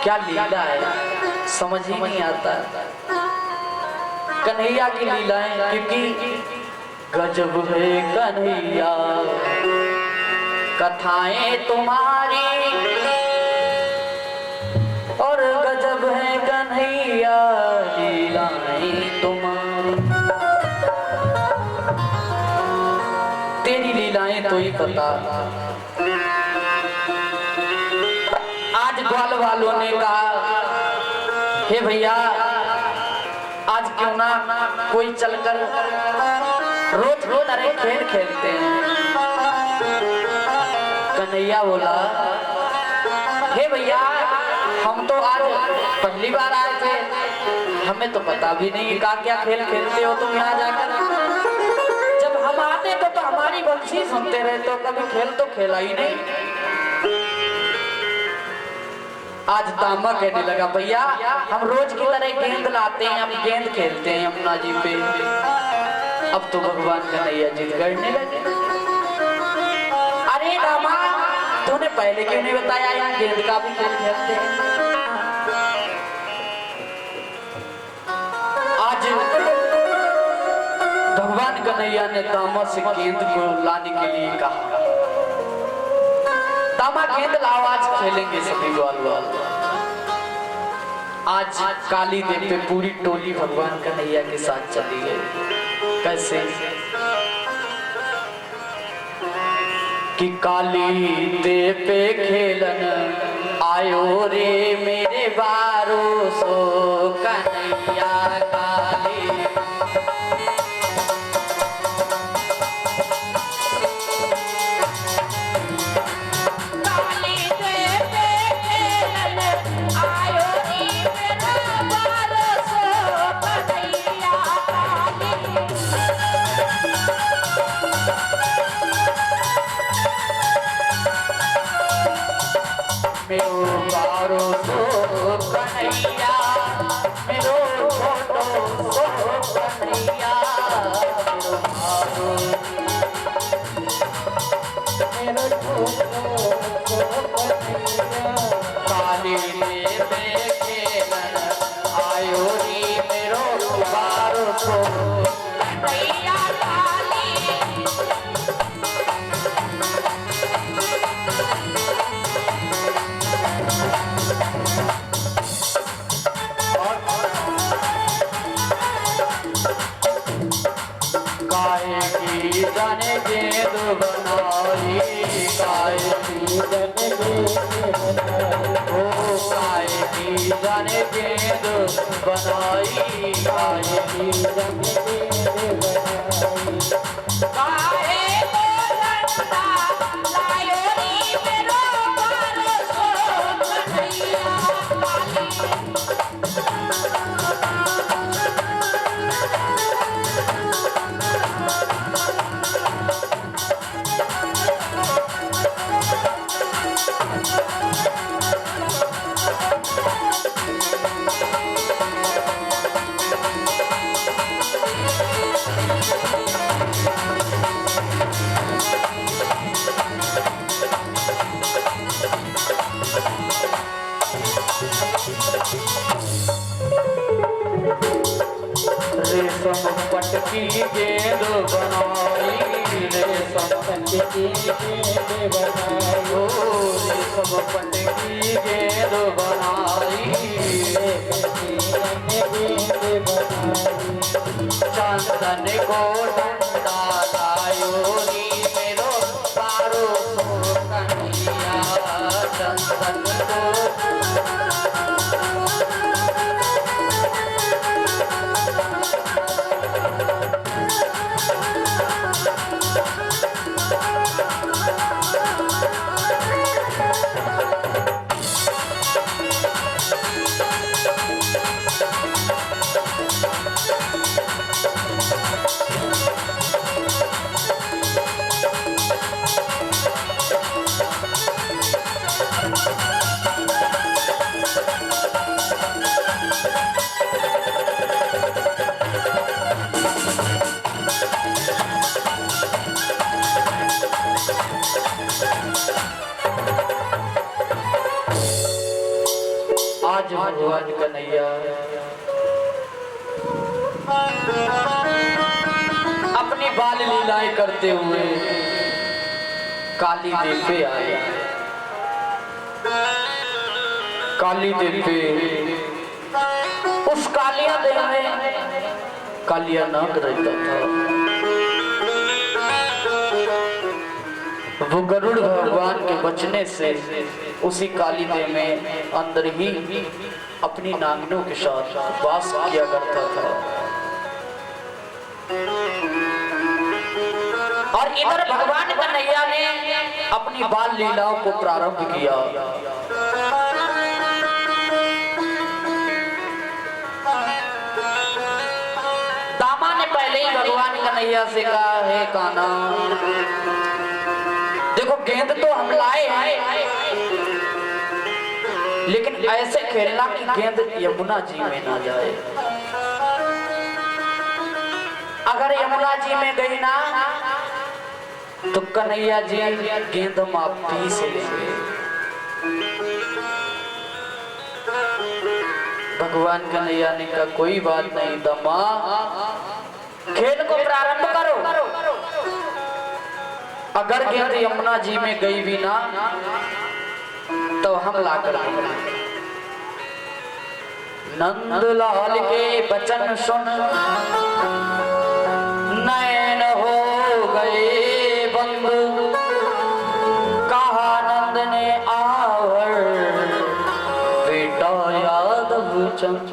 क्या लीला है समझ ही नहीं आता। कन्हैया की लीलाएं क्योंकि गजब है कन्हैया कथाएं तुम्हारी और गजब है कन्हैया लीलाएं तुम्हारी। तेरी लीलाएं तो ही पता। आज ग्वाल वालों ने कहा हे भैया आज क्यों ना कोई चलकर रोज रोज अरे खेल खेलते हैं। कन्हैया बोला हे भैया हम तो आज पहली बार आए थे, हमें तो पता भी नहीं का क्या खेल खेलते हो तुम यहाँ जाकर। जब हम आते तो हमारी बंसी सुनते रहे तो कभी खेल तो खेला ही नहीं। आज दामा कहने लगा भैया हम रोज की तरह गेंद लाते हैं, हम गेंद खेलते हैं यमुना जी पे। अब तो भगवान कन्हैया जिद करने लगे। अरे दामा तूने पहले क्यों नहीं बताया यहाँ गेंद का भी खेल खेलते हैं। आज भगवान कन्हैया ने दामा से गेंद को लाने के लिए कहा। दामा गेंद लाओ आज खेलेंगे सभी ग्वाल वाल। आज काली देव पे पूरी टोली भगवान कन्हैया के साथ चली गई। कैसे कि काली देव पे खेलन आयो रे मेरे बारो सो कन्हैया काली। मेरो बारो सो कन्हैया मेरो छोटो सो कन्हैया मेरो छोटो सो कन्हैया। काली देवे खेलन आयो रे मेरो बारो सो कन्हैया काली। जाने गेंद बनाई काय की जाने गेंद बनाई ओ काय की जाने गेंद बनाई काय की जाने गेंद बनाई। रेशम पटकी गेंद बनाई रेशम पटकी गेंद बनाई ओ रेशम पटकी गेंद बनाई गेंद बनाई। चंदन को डंडा लायो री मेरो बारो सो कन्हैया चंदन को। आज भगवान कन्हैया अपनी बाल लीलाएं करते हुए काली देव पे आए। काली देव पे उस कालिया देव में कालिया नाग रहता था। वो गरुड़ भगवान के बचने से उसी काली देव में अंदर ही अपनी नागिनों के साथ वास किया करता था। और इधर भगवान कन्हैया ने अपनी बाल लीलाओं को प्रारंभ किया। दामा ने पहले ही भगवान कन्हैया से कहा है कान्हा, देखो गेंद तो हम लाए हैं, लेकिन ऐसे खेलना कि गेंद यमुना जी में ना जाए। अगर यमुना जी में गई ना तो कन्हैया जी गेंद हम आप ही से लेंगे। भगवान कन्हैया ने कहा कोई बात नहीं दमा, खेल को प्रारंभ करो। अगर गेंद यमुना जी में गई भी ना तो हम ला कर नंदलाल के बचन सुन नयन हो गए बंद, कहा नंद ने आवर बेटा यादव चंद।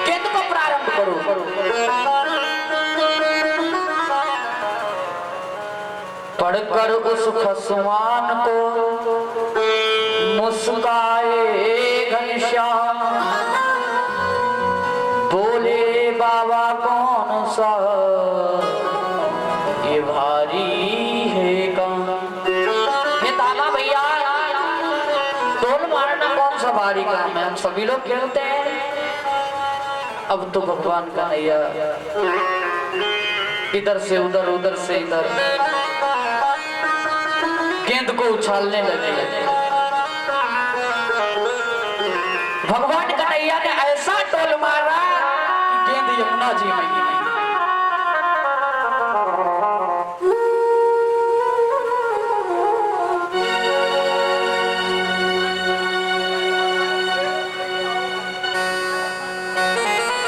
गेंद को प्रारंभ करो। पढ़कर उस खसवान को मुस्काए घनश्याम, बोले बाबा कौन सा ये भारी है काम। ये दादा भैया ढोल मारना कौन सा भारी काम है, हम सभी लोग खेलते हैं। अब तो भगवान कन्हैया इधर से उधर उधर से इधर गेंद को उछालने लगे। भगवान कन्हैया ने ऐसा टोल मारा कि गेंद यमुना जी में गिरी।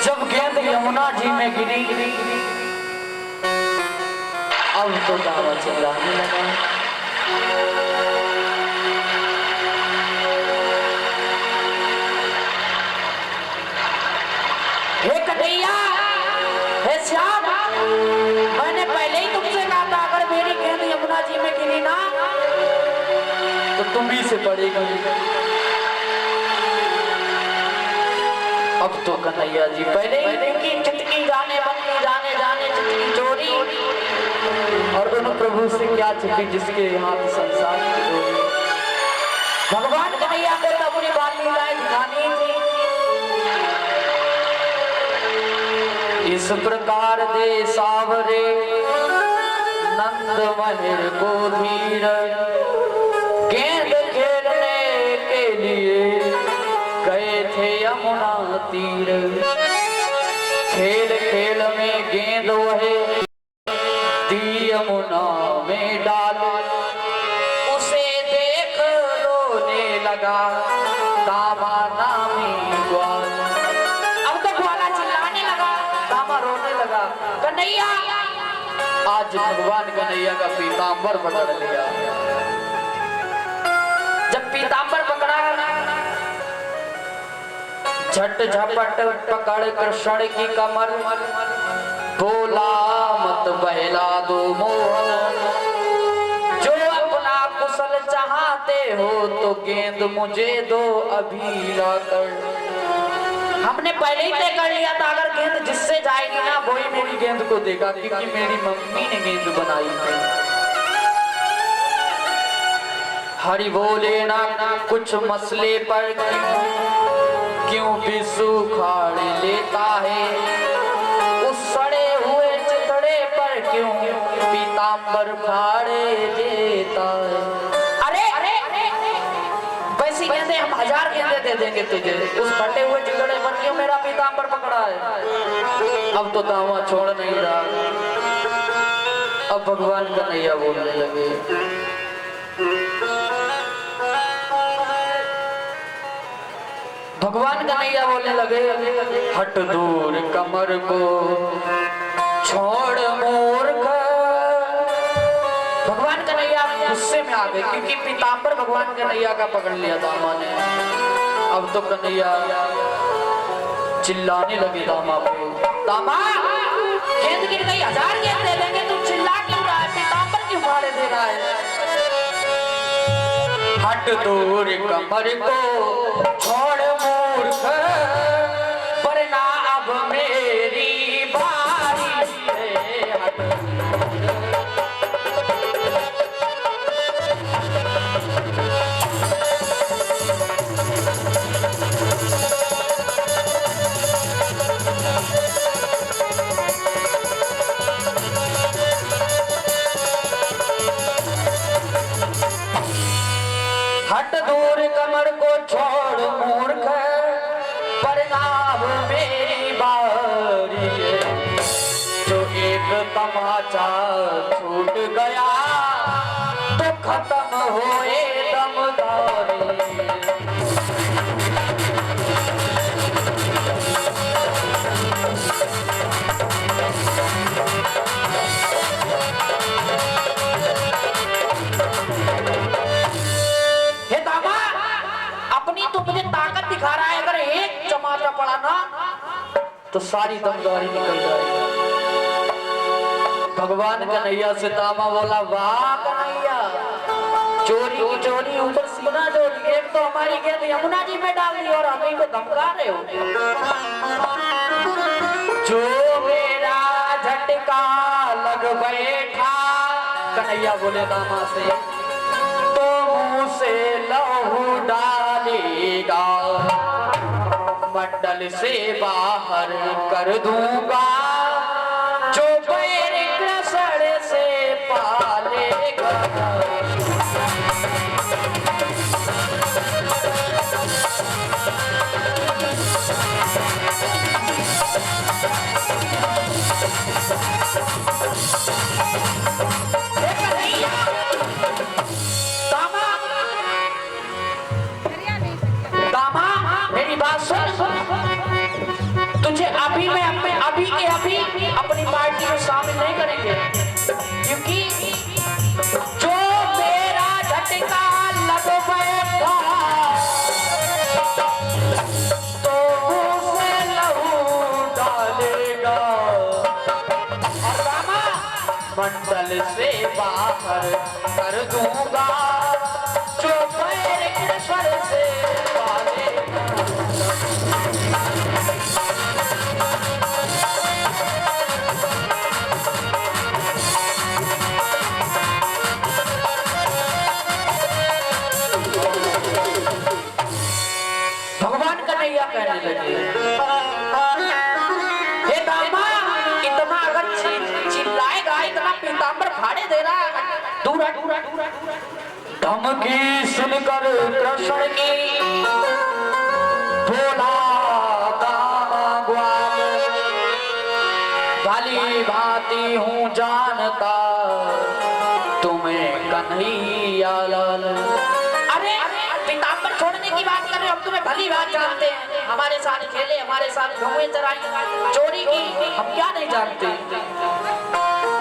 जब गेंद यमुना जी में गिरी अब तो दावा चिल्लाने लगा। हे कन्हैया, हे श्याम, मैंने पहले ही तुमसे कहा था अगर मेरी गेंद यमुना जी में गिरी ना तो तुम ही से पड़ेगी। अब तो कन्हैया जी पहले ही चिटकी जाने बंदी जाने जाने चिटकी चोरी, और दोनों प्रभु से क्या छिपी जिसके हाथ संसार की डोरी। भगवान कन्हैया को तो अपनी बाल लीलाएं दिखानी थी। इस प्रकार दे सावरे नंद महिर को धीर, गेंद खेलने के लिए गए थे यमुना तीर। खेल खेल में गेंद वहे दी यमुना में डाल, उसे देख रोने लगा दामा नामी ग्वाल। अब तो ग्वाला चिल्लाने लगा, दामा रोने लगा। कन्हैया, आज भगवान कन्हैया का पीतांबर पकड़ लिया। जब पीतांबर पकड़ा झट झपट पकड़ कृष्ण की कमर, बोला मत बहला दो मोहन, जो अपना कुशल चाहते हो तो गेंद मुझे दो अभी लाकर। हमने पहले ही तय कर लिया था अगर गेंद जिससे जाएगी ना वही मेरी गेंद को देगा, क्योंकि मेरी मम्मी ने गेंद बनाई थी। हरि बोले ना कुछ मसले पर क्यों भी सुखाड़ लेता है, उस सड़े हुए चितड़े पर क्यों पीतांबर फाड़े देता है। अरे कहते हम 1000 गेंदे दे देंगे तुझे। उस फटे हुए चिगड़े पर क्यों मेरा पीताम्बर पकड़ा है। अब तो दामा छोड़ नहीं रहा। अब भगवान कन्हैया बोलने लगे, भगवान कन्हैया बोलने लगे, हट दूर कमर को छोड़ मूर्ख। भगवान कन्हैया गुस्से में आ गए क्योंकि पीताम्बर भगवान कन्हैया का पकड़ लिया दामा ने। अब तो कन्हैया चिल्लाने लगे दामा पे, दामा गेंद गिर गई, 1000 गेंद दे देंगे, तुम चिल्ला क्यों रहा है, पीताम्बर क्यों फाड़े दे रहा है। हट दूर कमर को छोड़ मूर्ख, वरना अब मेरी बारी है। हट दूर कमर को छोड़ मूर्ख, वरना अब मेरी बारी है। जो एक तमाचा छूट गया तो खत्म होए दमदारी। हे दामा, अपनी तो मुझे ताकत दिखा रहा है, अगर एक चमाचा पड़ा ना तो सारी दमदारी निकल जाएगी। भगवान कन्हैया से दामा बोला, वाह कन्हैया, चोरी की चोरी ऊपर सीना चोरी, एक तो हमारी गेंद यमुना जी में डाल दी और हमें को धमका रहे हो। जो मेरा झटका लग बैठा, कन्हैया बोले दामा से, तो मुंह से लहू डालेगा, मंडल से बाहर कर दूंगा, जो पैर कृष्ण से पालेगा। दामा मेरी बात सुन, तुझे अभी के अभी अपनी पार्टी में शामिल नहीं करेंगे, क्योंकि जो मेरा झटका लग बैठा तो मुंह से लहू डालेगा, और दामा मंडल से बाहर कर दूंगा, जो पैर कृष्ण से पालेगा। भगवान कन्हैया कहने लगे, हे दामा, इतना अगर चिल्लाएगा, इतना पीताम्बर फाड़े दे रहा है, दूर हट। धमकी सुनकर कृष्ण की बोला दामा ग्वाल, भली भांति हूँ जानता तुम्हें कन्हैया लाल। अरे पीताम्बर छोड़ने की बात कर रहे हो, हम तुम्हें भली बात जानते हैं, हमारे साथ खेले, हमारे साथ घूमे चराई, चोरी की हम क्या नहीं जानते।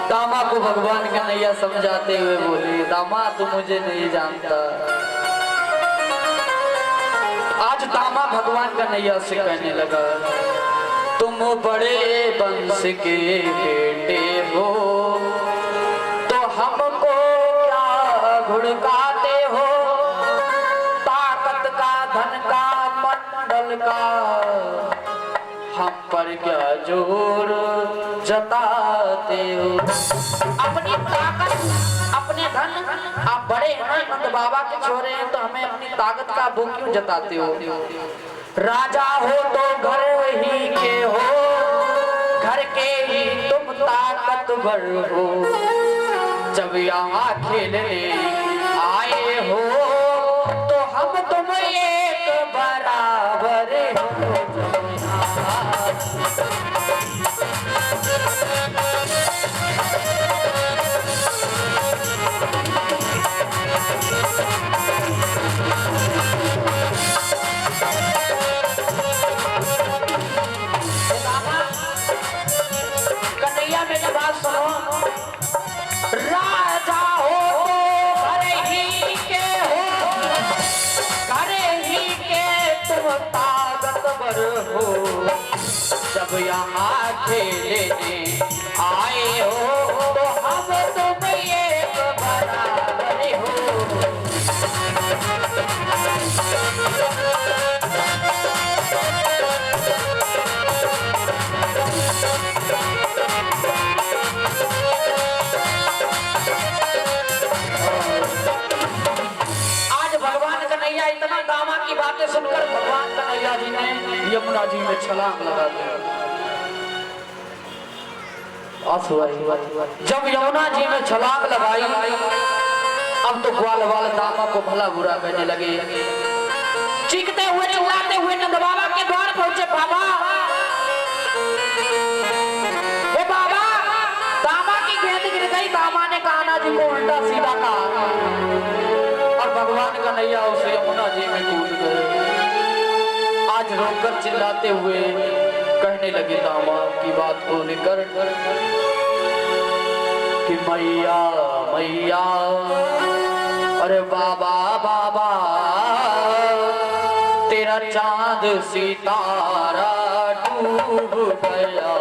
दामा को भगवान कन्हैया समझाते हुए बोले, दामा तू मुझे नहीं जानता। आज दामा भगवान कन्हैया से कहने लगा, तुम बड़े वंश के बेटे हो तो हमको क्या घुड़काते हो, ताकत का, धन का, मंडल का, हम पर क्या जोर जताते हो। अपनी ताकत, अपने धन, आप बड़े हैं नंद बाबा के छोरे हैं, तो हमें अपनी ताकत का वो क्यों जताते हो। राजा हो तो घर ही के हो, घर के ही तुम ताकतवर हो, जब यहाँ खेलने आए हो तो हम तुम ये ताकत बर हो, जब यहाँ खेलने आए हो तो हम तुम एक बराबर हो। इतना दामा की बातें सुनकर भगवान कन्हैया जी ने यमुना जी में छलांग लगा दी। जब यमुना जी में छलांग लगाई, अब तो ग्वाल वाल दामा को भला बुरा कहने लगे। चीखते हुए चिल्लाते हुए नंद बाबा के द्वार पहुंचे। बाबा, हे बाबा, दामा की गेंद गिर गई। दामा ने कान्हा जी को उल्टा सीधा कहा और भगवान कन्हैया उस यमुना जी में कूद गए। आज रोकर चिल्लाते हुए कहने लगे दामा की बात को लेकर कि मैया मैया, अरे बाबा बाबा, तेरा चांद सितारा डूब गया।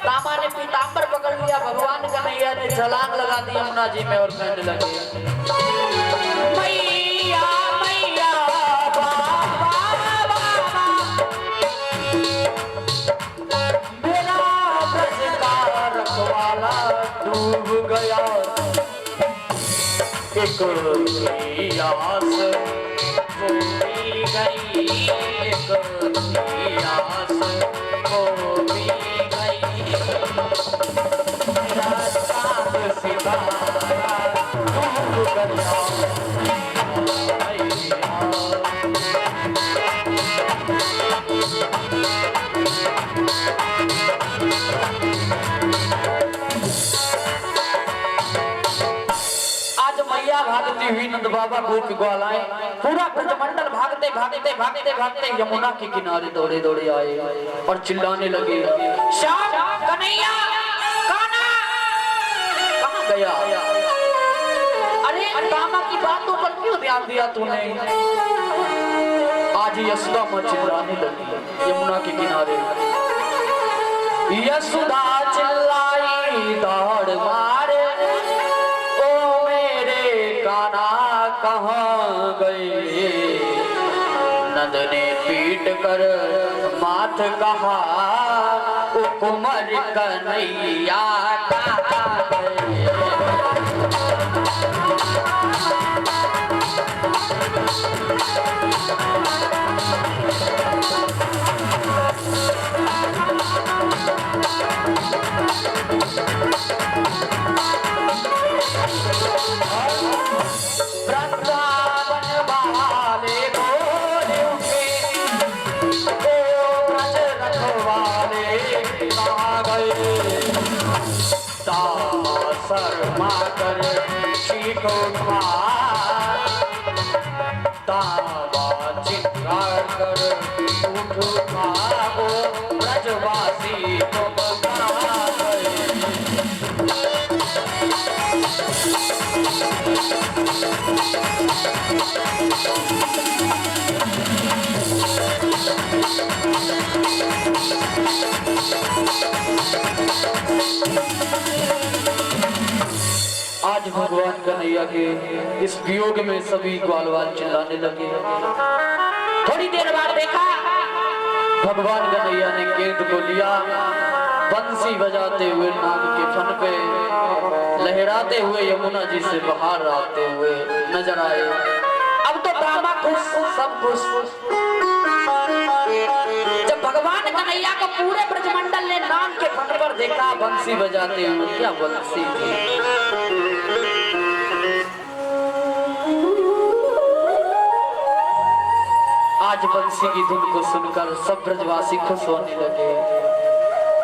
दामा ने पीतांबर पकड़ लिया। भगवान कन्हैया ने छलांग लगा दी यमुना जी में और कहने लगे मैया मैया बाबा बाबा, मेरा ब्रज का रखवाला डूब गया। एक आस वो भी गई, एक आस वो भी भागती हुई नंद बाबा गोपी ग्वालाएं पूरा ब्रजमंडल भागते भागते भागते भागते यमुना के किनारे दौड़े दौड़े आए और चिल्लाने लगे, श्याम, कन्हैया, कान्हा, कहाँ गया? अरे दामा की बातों पर क्यों ध्यान दिया तूने? आज यशोदा मां चिल्लाने लगी यमुना के किनारे। यशोदा चिल्लाई दौड़ मारे, कहाँ गए? नंद ने पीट कर माथ कहा, ओ कुंवर कन्हैया कहाँ गए? शर्मा कर चीखो दावा चित्कार कर उठो ब्रजवासी तुम कहाँ गए? आज भगवान कन्हैया के इस वियोग में सभी ग्वालवाल चिल्लाने लगे। थोड़ी देर बाद देखा भगवान कन्हैया ने गेंद को लिया, बंसी बजाते हुए नाग के फन पे लहराते हुए यमुना जी से बाहर आते हुए नजर आए। अब तो दामा खुश, सब खुश। जब भगवान कन्हैया को पूरे ब्रजमंडल ने नाग के फन पर देखा बंसी बजाते हुए, क्या बंसी थी! आज बंसी की धुन को सुनकर सब ब्रजवासी खुश होने लगे।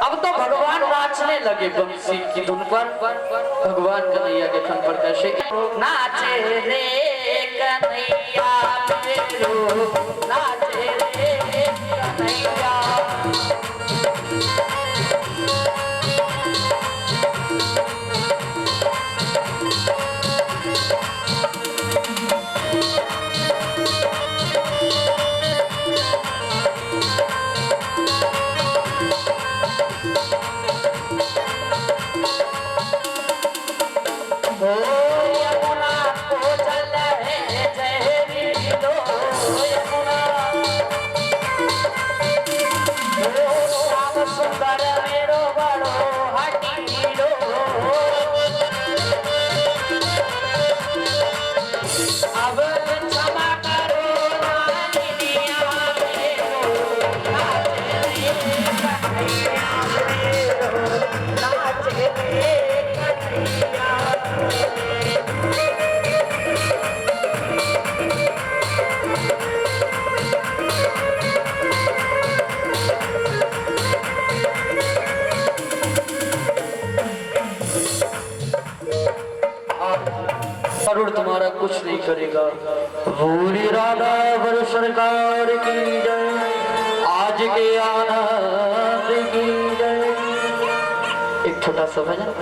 अब तो भगवान नाचने लगे बंसी की धुन पर। भगवान कन्हैया के फन पर कैसे नाचे रे कन्हैया मेरो नाचे रे कन्हैया। यमुना को चल है जहरी लो यमुना, श्याम सुंदर मेरो बड़ो हटीलो। अब क्षमा करो नानिया मेरो, नाचे रे कन्हैया मेरो, नाचे रे कन्हैया। अरुण तुम्हारा कुछ नहीं करेगा। भूरी राधा वर सरकार की जय, आज के आनंद की जय। एक छोटा सा भजन।